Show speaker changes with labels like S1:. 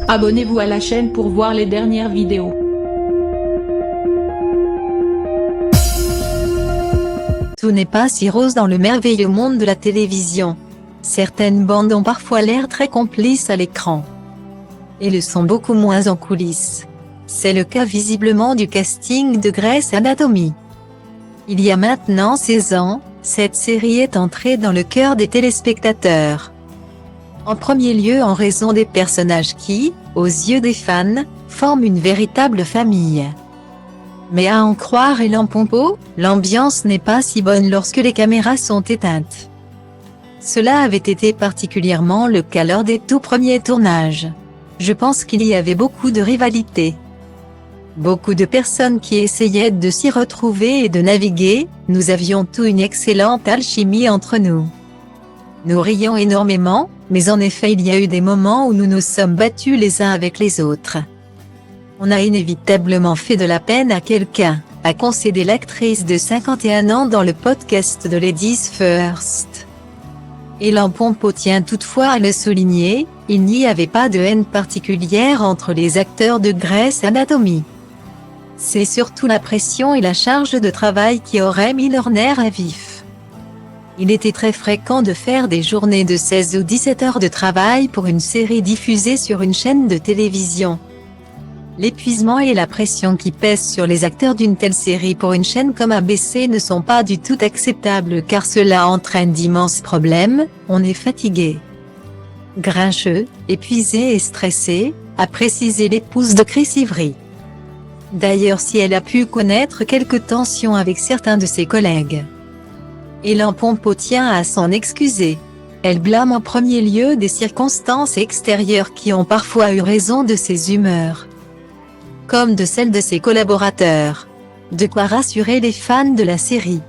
S1: Abonnez-vous à la chaîne pour voir les dernières vidéos.
S2: Tout n'est pas si rose dans le merveilleux monde de la télévision. Certaines bandes ont parfois l'air très complices à l'écran. Et le sont beaucoup moins en coulisses. C'est le cas visiblement du casting de Grey's Anatomy. Il y a maintenant 16 ans, cette série est entrée dans le cœur des téléspectateurs. En premier lieu en raison des personnages qui, aux yeux des fans, forment une véritable famille. Mais à en croire Ellen Pompeo, l'ambiance n'est pas si bonne lorsque les caméras sont éteintes. Cela avait été particulièrement le cas lors des tout premiers tournages. Je pense qu'il y avait beaucoup de rivalité. Beaucoup de personnes qui essayaient de s'y retrouver et de naviguer, nous avions tous une excellente alchimie entre nous. Nous rions énormément, mais en effet il y a eu des moments où nous nous sommes battus les uns avec les autres. On a inévitablement fait de la peine à quelqu'un, a concédé l'actrice de 51 ans dans le podcast de Ladies First. Ellen Pompeo tient toutefois à le souligner, il n'y avait pas de haine particulière entre les acteurs de Grey's Anatomy. C'est surtout la pression et la charge de travail qui auraient mis leur nerf à vif. Il était très fréquent de faire des journées de 16 ou 17 heures de travail pour une série diffusée sur une chaîne de télévision. L'épuisement et la pression qui pèsent sur les acteurs d'une telle série pour une chaîne comme ABC ne sont pas du tout acceptables car cela entraîne d'immenses problèmes, on est fatigué, grincheux, épuisé et stressé, a précisé l'épouse de Chris Ivry. D'ailleurs si elle a pu connaître quelques tensions avec certains de ses collègues, Ellen Pompeo tient à s'en excuser. Elle blâme en premier lieu des circonstances extérieures qui ont parfois eu raison de ses humeurs, comme de celles de ses collaborateurs. De quoi rassurer les fans de la série.